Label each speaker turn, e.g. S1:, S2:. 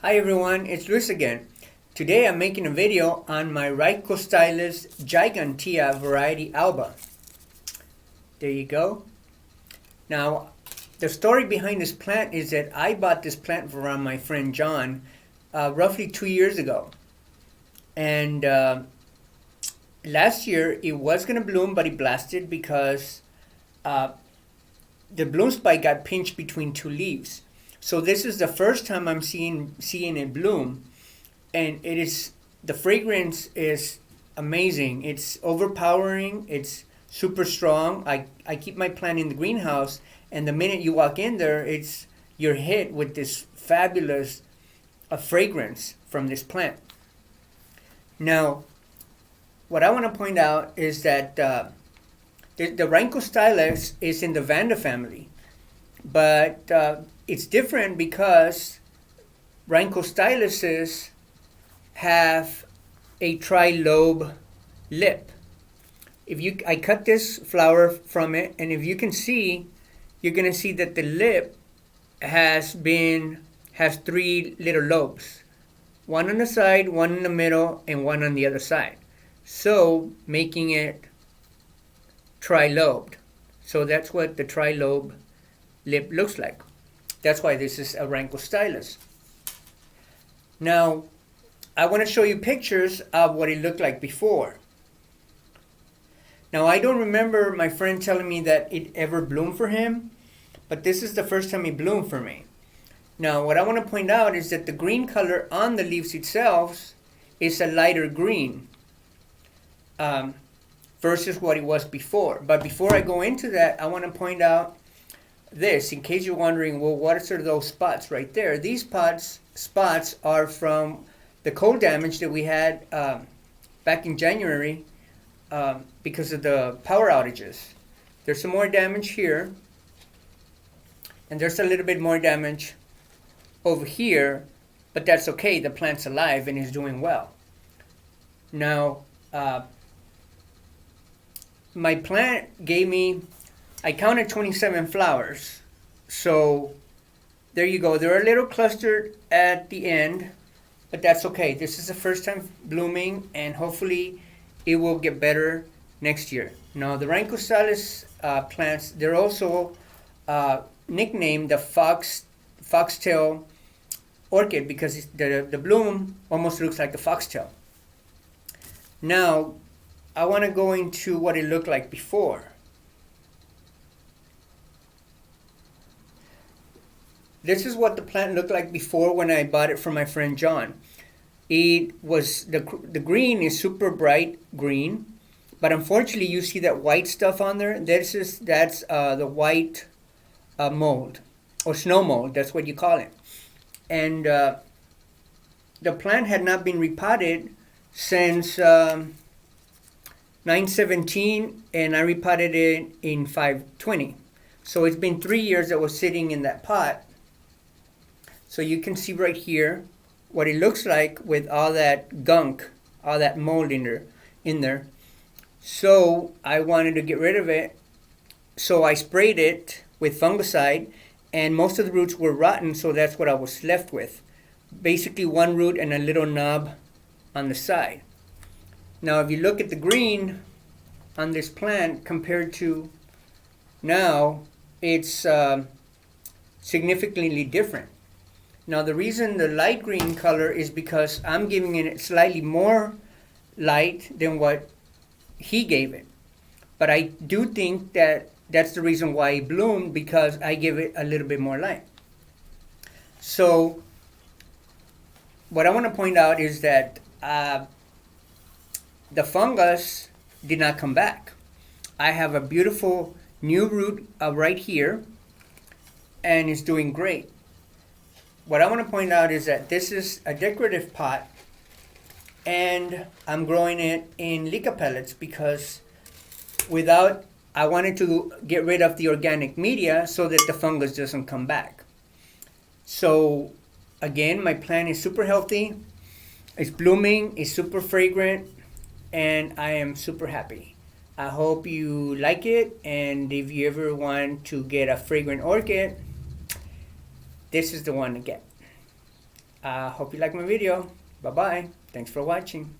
S1: Hi everyone, it's Luis again. Today I'm making a video on my Rhynchostylis gigantea variety alba. There you go. Now, the story behind this plant is that I bought this plant from my friend John roughly 2 years ago. And last year it was going to bloom, but it blasted because the bloom spike got pinched between two leaves. So this is the first time I'm seeing it bloom, and the fragrance is amazing. It's overpowering. It's super strong. I keep my plant in the greenhouse, and the minute you walk in there, you're hit with this fabulous fragrance from this plant. Now, what I want to point out is that the Rhynchostylis is in the Vanda family, but it's different because Rhynchostylises have a tri-lobe lip. I cut this flower from it, and if you can see, you're gonna see that the lip has three little lobes, one on the side, one in the middle, and one on the other side. So making it tri-lobed. So that's what the tri-lobe lip looks like. That's why this is a Rhynchostylis. Now, I want to show you pictures of what it looked like before. Now, I don't remember my friend telling me that it ever bloomed for him, but this is the first time it bloomed for me. Now, what I want to point out is that the green color on the leaves itself is a lighter green versus what it was before. But before I go into that, I want to point out this, in case you're wondering, well, what are those spots right there? These spots are from the cold damage that we had back in January because of the power outages. There's some more damage here, and there's a little bit more damage over here, but that's okay. The plant's alive and is doing well. Now, my plant gave me, I counted 27 flowers. So there you go. They're a little clustered at the end, but that's okay. This is the first time blooming, and hopefully it will get better next year. Now, the Rhynchostylis plants, they're also nicknamed the foxtail orchid because the bloom almost looks like a foxtail. Now, I want to go into what it looked like before. This is what the plant looked like before when I bought it from my friend John. It was the green is super bright green, but unfortunately you see that white stuff on there. That's the white mold or snow mold. That's what you call it. And the plant had not been repotted since 9/17, and I repotted it in 5/20. So it's been 3 years that was sitting in that pot. So you can see right here what it looks like with all that gunk, all that mold in there. So I wanted to get rid of it. So I sprayed it with fungicide, and most of the roots were rotten, so that's what I was left with. Basically one root and a little knob on the side. Now if you look at the green on this plant compared to now, it's significantly different. Now the reason the light green color is because I'm giving it slightly more light than what he gave it. But I do think that that's the reason why it bloomed, because I give it a little bit more light. So what I want to point out is that the fungus did not come back. I have a beautiful new root right here, and it's doing great. What I want to point out is that this is a decorative pot, and I'm growing it in leca pellets because I wanted to get rid of the organic media so that the fungus doesn't come back. So again, my plant is super healthy, it's blooming, it's super fragrant, and I am super happy. I hope you like it, and if you ever want to get a fragrant orchid, this is the one to get. Hope you like my video. Bye-bye. Thanks for watching.